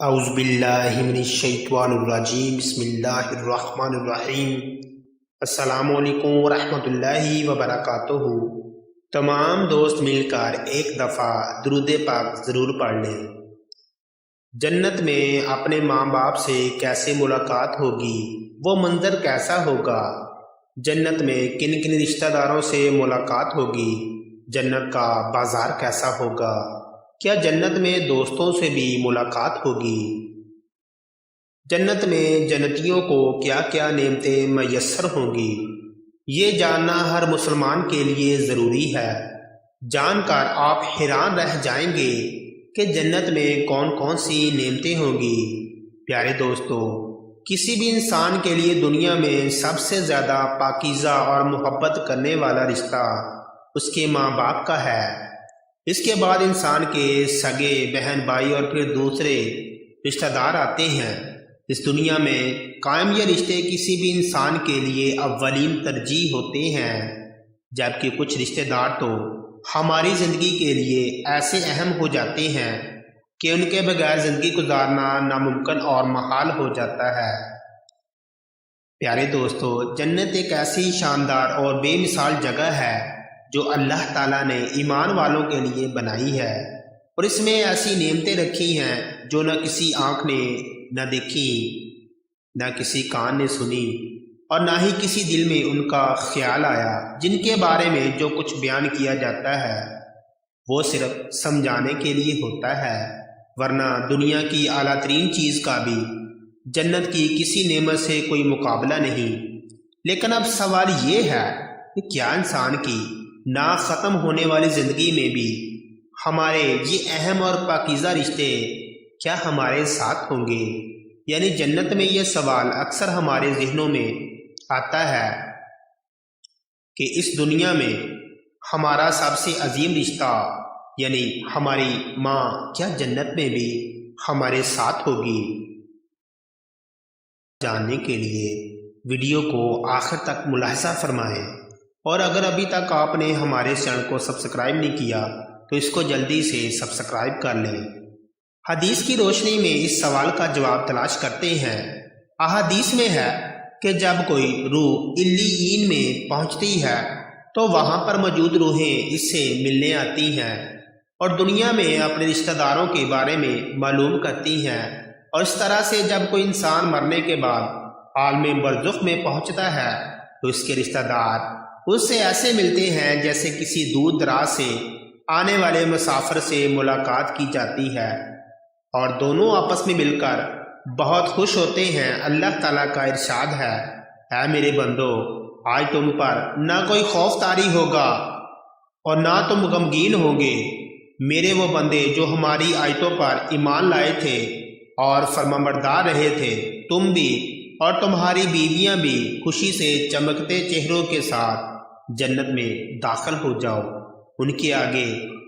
اعوذ باللہ من الشیطان الرجیم بسم اللہ الرحمن الرحیم السلام علیکم ورحمۃ اللہ وبرکاتہ۔ تمام دوست مل کر ایک دفعہ درود پاک ضرور پڑھ لیں۔ جنت میں اپنے ماں باپ سے کیسے ملاقات ہوگی، وہ منظر کیسا ہوگا؟ جنت میں کن کن رشتہ داروں سے ملاقات ہوگی؟ جنت کا بازار کیسا ہوگا؟ کیا جنت میں دوستوں سے بھی ملاقات ہوگی؟ جنت میں جنتیوں کو کیا کیا نعمتیں میسر ہوں گی، یہ جاننا ہر مسلمان کے لیے ضروری ہے۔ جان کر آپ حیران رہ جائیں گے کہ جنت میں کون کون سی نعمتیں ہوں گی۔ پیارے دوستو، کسی بھی انسان کے لیے دنیا میں سب سے زیادہ پاکیزہ اور محبت کرنے والا رشتہ اس کے ماں باپ کا ہے۔ اس کے بعد انسان کے سگے بہن بھائی اور پھر دوسرے رشتہ دار آتے ہیں۔ اس دنیا میں قائم یہ رشتے کسی بھی انسان کے لیے اولین ترجیح ہوتے ہیں، جبکہ کچھ رشتہ دار تو ہماری زندگی کے لیے ایسے اہم ہو جاتے ہیں کہ ان کے بغیر زندگی گزارنا ناممکن اور محال ہو جاتا ہے۔ پیارے دوستو، جنت ایک ایسی شاندار اور بے مثال جگہ ہے جو اللہ تعالیٰ نے ایمان والوں کے لیے بنائی ہے، اور اس میں ایسی نعمتیں رکھی ہیں جو نہ کسی آنکھ نے نہ دیکھی، نہ کسی کان نے سنی، اور نہ ہی کسی دل میں ان کا خیال آیا۔ جن کے بارے میں جو کچھ بیان کیا جاتا ہے وہ صرف سمجھانے کے لیے ہوتا ہے، ورنہ دنیا کی اعلیٰ ترین چیز کا بھی جنت کی کسی نعمت سے کوئی مقابلہ نہیں۔ لیکن اب سوال یہ ہے کہ کیا انسان کی نہ ختم ہونے والی زندگی میں بھی ہمارے یہ اہم اور پاکیزہ رشتے کیا ہمارے ساتھ ہوں گے؟ یعنی جنت میں یہ سوال اکثر ہمارے ذہنوں میں آتا ہے کہ اس دنیا میں ہمارا سب سے عظیم رشتہ یعنی ہماری ماں کیا جنت میں بھی ہمارے ساتھ ہوگی؟ جاننے کے لیے ویڈیو کو آخر تک ملاحظہ فرمائیں، اور اگر ابھی تک آپ نے ہمارے چینل کو سبسکرائب نہیں کیا تو اس کو جلدی سے سبسکرائب کر لیں۔ حدیث کی روشنی میں اس سوال کا جواب تلاش کرتے ہیں۔ احادیث میں ہے کہ جب کوئی روح علیین میں پہنچتی ہے تو وہاں پر موجود روحیں اس سے ملنے آتی ہیں اور دنیا میں اپنے رشتہ داروں کے بارے میں معلوم کرتی ہیں، اور اس طرح سے جب کوئی انسان مرنے کے بعد عالم برزخ میں پہنچتا ہے تو اس کے رشتہ دار اس سے ایسے ملتے ہیں جیسے کسی دور دراز سے آنے والے مسافر سے ملاقات کی جاتی ہے، اور دونوں آپس میں مل کر بہت خوش ہوتے ہیں۔ اللہ تعالیٰ کا ارشاد ہے، اے میرے بندو، آج تم پر نہ کوئی خوف طاری ہوگا اور نہ تم غمگین ہوں گے۔ میرے وہ بندے جو ہماری آیتوں پر ایمان لائے تھے اور فرمانبردار رہے تھے، تم بھی اور تمہاری بیویاں بھی خوشی سے چمکتے چہروں کے ساتھ جنت میں داخل ہو جاؤ۔ ان کے آگے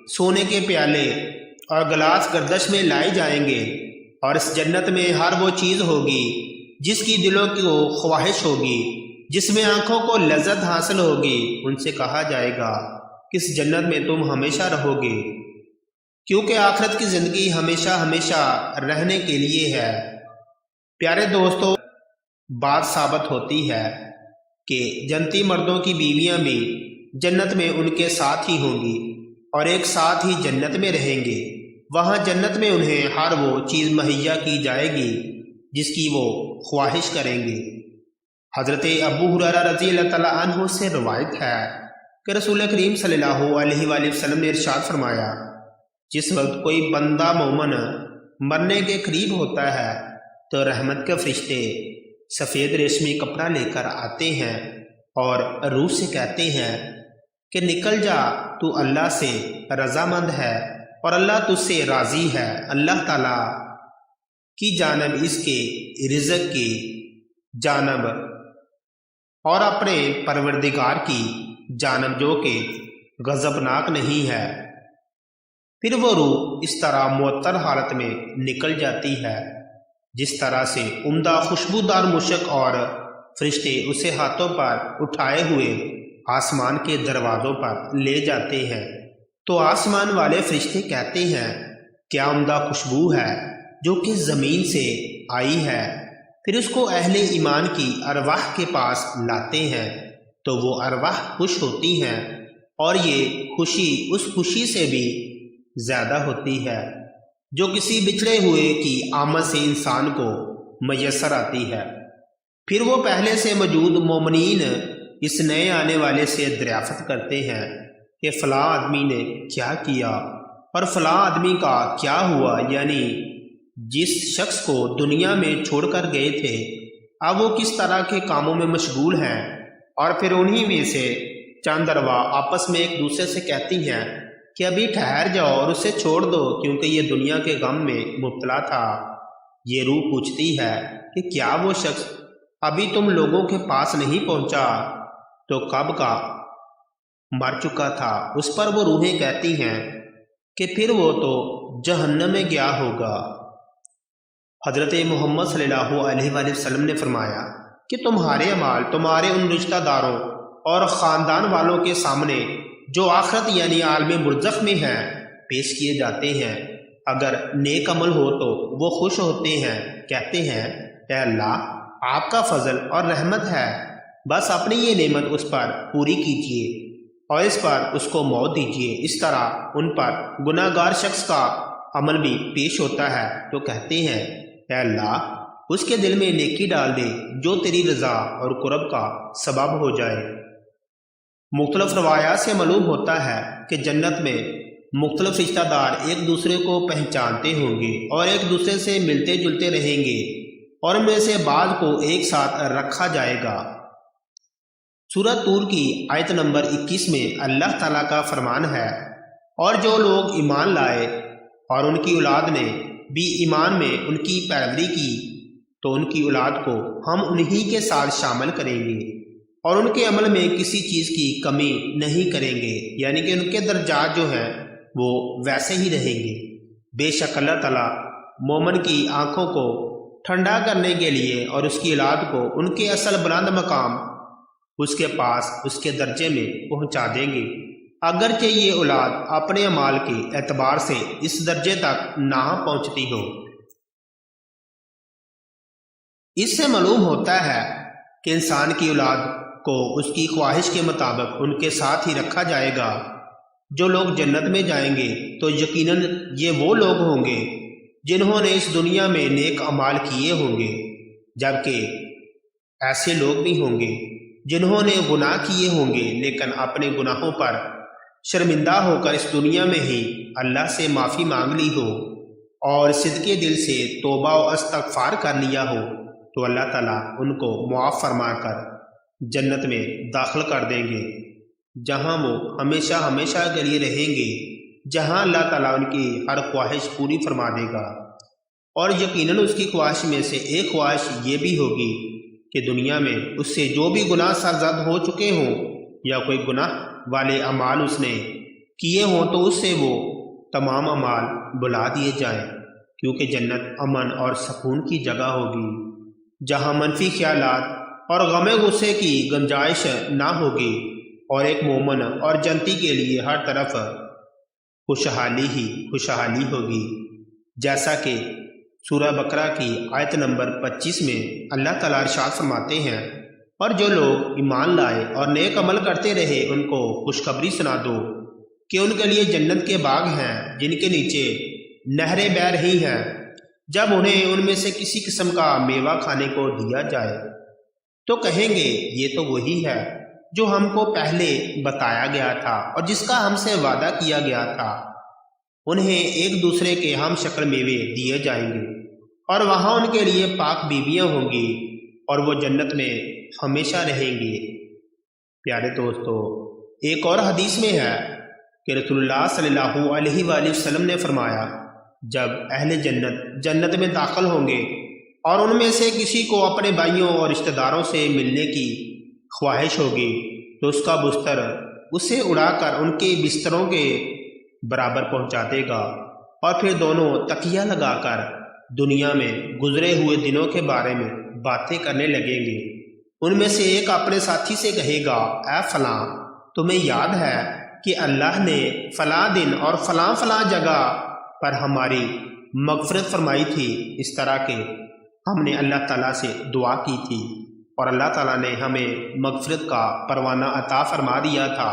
سونے کے پیالے اور گلاس گردش میں لائے جائیں گے، اور اس جنت میں ہر وہ چیز ہوگی جس کی دلوں کو خواہش ہوگی، جس میں آنکھوں کو لذت حاصل ہوگی۔ ان سے کہا جائے گا کہ اس جنت میں تم ہمیشہ رہو گے، کیونکہ آخرت کی زندگی ہمیشہ ہمیشہ رہنے کے لیے ہے۔ پیارے دوستو، بات ثابت ہوتی ہے کہ جنتی مردوں کی بیویاں بھی جنت میں ان کے ساتھ ہی ہوں گی اور ایک ساتھ ہی جنت میں رہیں گے۔ وہاں جنت میں انہیں ہر وہ چیز مہیا کی جائے گی جس کی وہ خواہش کریں گے۔ حضرت ابو ہریرہ رضی اللہ تعالیٰ عنہ سے روایت ہے کہ رسول کریم صلی اللہ علیہ وآلہ وسلم نے ارشاد فرمایا، جس وقت کوئی بندہ مومن مرنے کے قریب ہوتا ہے تو رحمت کے فرشتے سفید ریشمی کپڑا لے کر آتے ہیں اور روح سے کہتے ہیں کہ نکل جا، تو اللہ سے رضامند ہے اور اللہ تجھ سے راضی ہے۔ اللہ تعالیٰ کی جانب، اس کے رزق کی جانب اور اپنے پروردگار کی جانب جو کہ غضبناک نہیں ہے۔ پھر وہ روح اس طرح معطر حالت میں نکل جاتی ہے جس طرح سے عمدہ خوشبودار مشک، اور فرشتے اسے ہاتھوں پر اٹھائے ہوئے آسمان کے دروازوں پر لے جاتے ہیں۔ تو آسمان والے فرشتے کہتے ہیں، کیا عمدہ خوشبو ہے، جو کہ زمین سے آئی ہے، پھر اس کو اہل ایمان کی ارواح کے پاس لاتے ہیں تو وہ ارواح خوش ہوتی ہیں، اور یہ خوشی اس خوشی سے بھی زیادہ ہوتی ہے جو کسی بچھڑے ہوئے کی آمد سے انسان کو میسر آتی ہے۔ پھر وہ پہلے سے موجود مومنین اس نئے آنے والے سے دریافت کرتے ہیں کہ فلاں آدمی نے کیا کیا اور فلاں آدمی کا کیا ہوا، یعنی جس شخص کو دنیا میں چھوڑ کر گئے تھے اب وہ کس طرح کے کاموں میں مشغول ہیں، اور پھر انہی میں سے چند ارواح آپس میں ایک دوسرے سے کہتی ہیں کہ ابھی ٹھہر جاؤ اور اسے چھوڑ دو کیونکہ یہ دنیا کے غم میں مبتلا تھا۔ یہ روح پوچھتی ہے کہ کیا وہ شخص ابھی تم لوگوں کے پاس نہیں پہنچا تو کب کا مر چکا تھا؟ اس پر وہ روحیں کہتی ہیں کہ پھر وہ تو جہنم میں گیا ہوگا۔ حضرت محمد صلی اللہ علیہ وآلہ وسلم نے فرمایا کہ تمہارے اعمال تمہارے ان رشتہ داروں اور خاندان والوں کے سامنے جو آخرت یعنی عالم برزخ میں ہیں پیش کیے جاتے ہیں۔ اگر نیک عمل ہو تو وہ خوش ہوتے ہیں، کہتے ہیں اے اللہ آپ کا فضل اور رحمت ہے، بس اپنی یہ نعمت اس پر پوری کیجیے اور اس پر اس کو موت دیجیے۔ اس طرح ان پر گناہ گار شخص کا عمل بھی پیش ہوتا ہے تو کہتے ہیں اے اللہ اس کے دل میں نیکی ڈال دے جو تیری رضا اور قرب کا سبب ہو جائے۔ مختلف روایات سے معلوم ہوتا ہے کہ جنت میں مختلف رشتہ دار ایک دوسرے کو پہچانتے ہوں گے اور ایک دوسرے سے ملتے جلتے رہیں گے، اور ان میں سے بعض کو ایک ساتھ رکھا جائے گا۔ سورہ طور کی آیت نمبر 21 میں اللہ تعالیٰ کا فرمان ہے، اور جو لوگ ایمان لائے اور ان کی اولاد نے بھی ایمان میں ان کی پیروی کی تو ان کی اولاد کو ہم انہی کے ساتھ شامل کریں گے اور ان کے عمل میں کسی چیز کی کمی نہیں کریں گے، یعنی کہ ان کے درجات جو ہیں وہ ویسے ہی رہیں گے۔ بے شک اللہ تعالیٰ مومن کی آنکھوں کو ٹھنڈا کرنے کے لیے اور اس کی اولاد کو ان کے اصل بلند مقام اس کے پاس اس کے درجے میں پہنچا دیں گے، اگرچہ یہ اولاد اپنے اعمال کے اعتبار سے اس درجے تک نہ پہنچتی ہو۔ اس سے معلوم ہوتا ہے کہ انسان کی اولاد کو اس کی خواہش کے مطابق ان کے ساتھ ہی رکھا جائے گا۔ جو لوگ جنت میں جائیں گے تو یقیناً یہ وہ لوگ ہوں گے جنہوں نے اس دنیا میں نیک اعمال کیے ہوں گے، جبکہ ایسے لوگ بھی ہوں گے جنہوں نے گناہ کیے ہوں گے لیکن اپنے گناہوں پر شرمندہ ہو کر اس دنیا میں ہی اللہ سے معافی مانگ لی ہو اور صدقے دل سے توبہ و استغفار کر لیا ہو تو اللہ تعالیٰ ان کو معاف فرما کر جنت میں داخل کر دیں گے، جہاں وہ ہمیشہ ہمیشہ کے لیے رہیں گے، جہاں اللہ تعالیٰ ان کی ہر خواہش پوری فرما دے گا۔ اور یقیناً اس کی خواہش میں سے ایک خواہش یہ بھی ہوگی کہ دنیا میں اس سے جو بھی گناہ سرزد ہو چکے ہوں یا کوئی گناہ والے اعمال اس نے کیے ہوں تو اس سے وہ تمام اعمال بلا دیے جائیں، کیونکہ جنت امن اور سکون کی جگہ ہوگی جہاں منفی خیالات اور غم غصے کی گنجائش نہ ہوگی، اور ایک مومن اور جنتی کے لیے ہر طرف خوشحالی ہی خوشحالی ہوگی، جیسا کہ سورہ بقرہ کی آیت نمبر 25 میں اللہ تعالیٰ ارشاد فرماتے ہیں، اور جو لوگ ایمان لائے اور نیک عمل کرتے رہے ان کو خوشخبری سنا دو کہ ان کے لیے جنت کے باغ ہیں جن کے نیچے نہریں بہہ رہی ہیں، جب انہیں ان میں سے کسی قسم کا میوہ کھانے کو دیا جائے تو کہیں گے یہ تو وہی ہے جو ہم کو پہلے بتایا گیا تھا اور جس کا ہم سے وعدہ کیا گیا تھا۔ انہیں ایک دوسرے کے ہم شکل میوے دیے جائیں گے اور وہاں ان کے لیے پاک بیویاں ہوں گی اور وہ جنت میں ہمیشہ رہیں گے۔ پیارے دوستو، ایک اور حدیث میں ہے کہ رسول اللہ صلی اللہ علیہ وآلہ وسلم نے فرمایا، جب اہل جنت میں داخل ہوں گے اور ان میں سے کسی کو اپنے بھائیوں اور رشتہ داروں سے ملنے کی خواہش ہوگی تو اس کا بستر اسے اڑا کر ان کے بستروں کے برابر پہنچا دے گا، اور پھر دونوں تکیہ لگا کر دنیا میں گزرے ہوئے دنوں کے بارے میں باتیں کرنے لگیں گے۔ ان میں سے ایک اپنے ساتھی سے کہے گا، اے فلاں، تمہیں یاد ہے کہ اللہ نے فلاں دن اور فلاں فلاں جگہ پر ہماری مغفرت فرمائی تھی، اس طرح کہ ہم نے اللہ تعالیٰ سے دعا کی تھی اور اللہ تعالیٰ نے ہمیں مغفرت کا پروانہ عطا فرما دیا تھا۔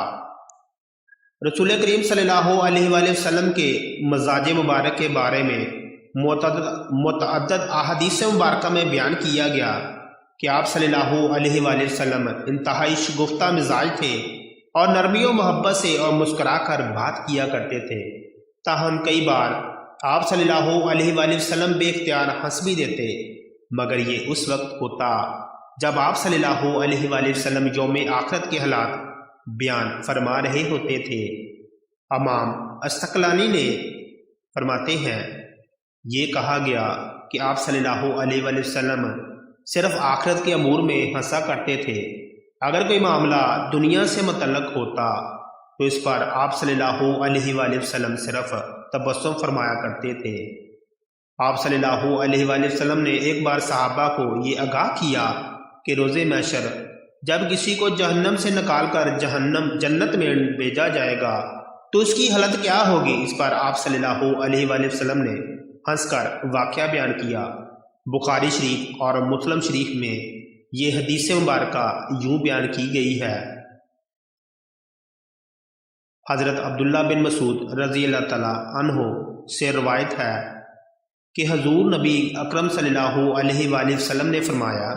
رسول کریم صلی اللہ علیہ وآلہ وسلم کے مزاج مبارک کے بارے میں متعدد احادیث مبارکہ میں بیان کیا گیا کہ آپ صلی اللہ علیہ وآلہ وسلم انتہائی شگفتہ مزاج تھے اور نرمی و محبت سے اور مسکرا کر بات کیا کرتے تھے۔ تاہم کئی بار آپ صلی اللہ علیہ وآلہ وسلم بے اختیار ہنس بھی دیتے، مگر یہ اس وقت ہوتا جب آپ صلی اللہ علیہ وآلہ وسلم یوم آخرت کے حالات بیان فرما رہے ہوتے تھے۔ امام اسقلانی نے فرماتے ہیں، یہ کہا گیا کہ آپ صلی اللہ علیہ وآلہ وسلم صرف آخرت کے امور میں ہنسا کرتے تھے۔ اگر کوئی معاملہ دنیا سے متعلق ہوتا تو اس پر آپ صلی اللہ علیہ وآلہ وسلم صرف تبسم فرمایا کرتے تھے۔ آپ صلی اللہ علیہ وآلہ وسلم نے ایک بار صحابہ کو یہ آگاہ کیا کہ روز محشر جب کسی کو جہنم سے نکال کر جنت میں بھیجا جائے گا تو اس کی حالت کیا ہوگی۔ اس پر آپ صلی اللہ علیہ وآلہ وسلم نے ہنس کر واقعہ بیان کیا۔ بخاری شریف اور مسلم شریف میں یہ حدیث مبارکہ یوں بیان کی گئی ہے۔ حضرت عبداللہ بن مسعود رضی اللہ تعالیٰ عنہ سے روایت ہے کہ حضور نبی اکرم صلی اللہ علیہ وآلہ وسلم نے فرمایا،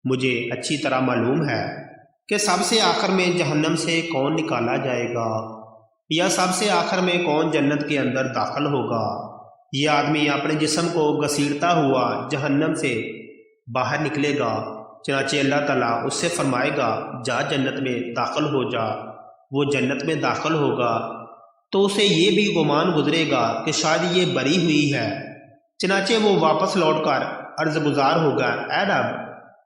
مجھے اچھی طرح معلوم ہے کہ سب سے آخر میں جہنم سے کون نکالا جائے گا یا سب سے آخر میں کون جنت کے اندر داخل ہوگا۔ یہ آدمی اپنے جسم کو گھسیٹتا ہوا جہنم سے باہر نکلے گا، چنانچہ اللہ تعالیٰ اس سے فرمائے گا جا جنت میں داخل ہو جا۔ وہ جنت میں داخل ہوگا تو اسے یہ بھی گمان گزرے گا کہ شاید یہ بری ہوئی ہے، چنانچہ وہ واپس لوٹ کر عرض گزار ہوگا، اے رب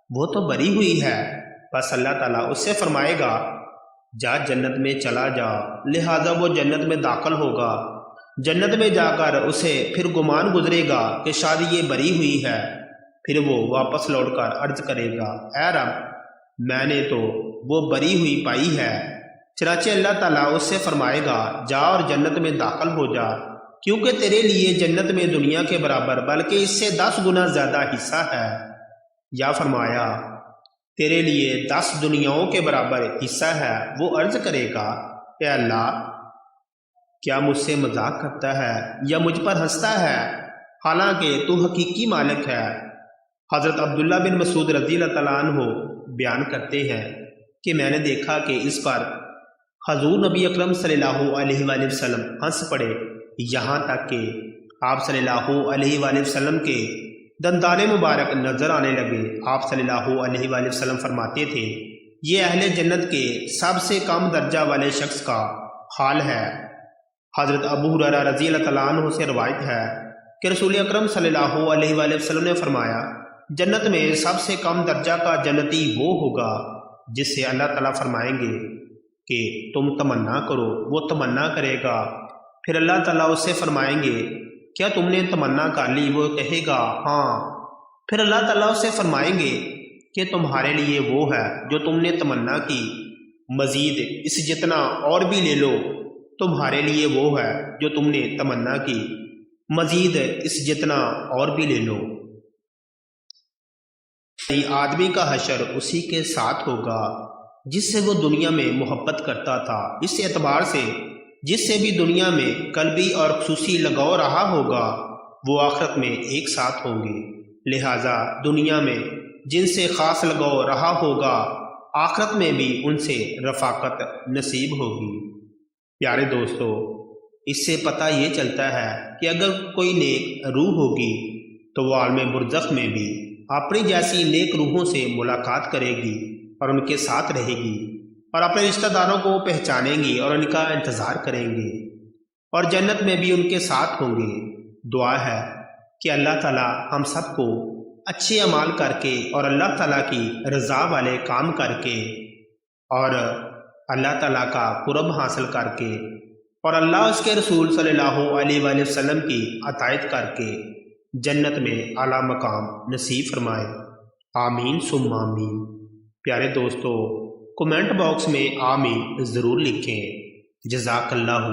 وہ تو بری ہوئی ہے۔ بس اللہ تعالیٰ اس سے فرمائے گا جا جنت میں چلا جا، لہذا وہ جنت میں داخل ہوگا۔ جنت میں جا کر اسے پھر گمان گزرے گا کہ شاید یہ بری ہوئی ہے، پھر وہ واپس لوٹ کر عرض کرے گا، اے رب میں نے تو وہ بری ہوئی پائی ہے۔ چنانچہ اللہ تعالیٰ اس سے فرمائے گا جا اور جنت میں داخل ہو جا، کیونکہ تیرے لیے جنت میں دنیا کے برابر بلکہ اس سے 10 گنا زیادہ حصہ ہے۔ یا فرمایا تیرے لیے 10 دنیاؤں کے برابر حصہ ہے۔ وہ عرض کرے گا، اے اللہ کیا مجھ سے مذاق کرتا ہے یا مجھ پر ہنستا ہے، حالانکہ تو حقیقی مالک ہے۔ حضرت عبداللہ بن مسعود رضی اللہ تعالیٰ عنہ بیان کرتے ہیں کہ میں نے دیکھا کہ اس پر حضور نبی اکرم صلی اللہ علیہ وآلہ وسلم ہنس پڑے، یہاں تک کہ آپ صلی اللہ علیہ وآلہ وسلم کے دندان مبارک نظر آنے لگے۔ آپ صلی اللہ علیہ وآلہ وسلم فرماتے تھے، یہ اہل جنت کے سب سے کم درجہ والے شخص کا حال ہے۔ حضرت ابو ہریرہ رضی اللہ تعالیٰ عنہ سے روایت ہے کہ رسول اکرم صلی اللہ علیہ وآلہ وسلم نے فرمایا، جنت میں سب سے کم درجہ کا جنتی وہ ہوگا جس سے اللہ تعالیٰ فرمائیں گے کہ تم تمنا کرو، وہ تمنا کرے گا، پھر اللہ تعالیٰ اس سے فرمائیں گے کیا تم نے تمنا کر لی، وہ کہے گا ہاں، پھر اللہ تعالیٰ اس سے فرمائیں گے کہ تمہارے لیے وہ ہے جو تم نے تمنا کی، مزید اس جتنا اور بھی لے لو، تمہارے لیے وہ ہے جو تم نے تمنا کی، مزید اس جتنا اور بھی لے لو۔ آدمی کا حشر اسی کے ساتھ ہوگا جس سے وہ دنیا میں محبت کرتا تھا، اس اعتبار سے جس سے بھی دنیا میں قلبی اور خصوصی لگاؤ رہا ہوگا وہ آخرت میں ایک ساتھ ہوں گے، لہٰذا دنیا میں جن سے خاص لگاؤ رہا ہوگا آخرت میں بھی ان سے رفاقت نصیب ہوگی۔ پیارے دوستو، اس سے پتہ یہ چلتا ہے کہ اگر کوئی نیک روح ہوگی تو وہ عالم برزخ میں بھی اپنی جیسی نیک روحوں سے ملاقات کرے گی اور ان کے ساتھ رہے گی اور اپنے رشتہ داروں کو پہچانیں گی اور ان کا انتظار کریں گے اور جنت میں بھی ان کے ساتھ ہوں گے۔ دعا ہے کہ اللہ تعالیٰ ہم سب کو اچھے اعمال کر کے اور اللہ تعالیٰ کی رضا والے کام کر کے اور اللہ تعالیٰ کا قرب حاصل کر کے اور اللہ اس کے رسول صلی اللہ علیہ وآلہ وسلم کی اطاعت کر کے جنت میں اعلیٰ مقام نصیب فرمائے، آمین ثم آمین۔ پیارے دوستو، کمنٹ باکس میں آمین ضرور لکھیں۔ جزاک اللہ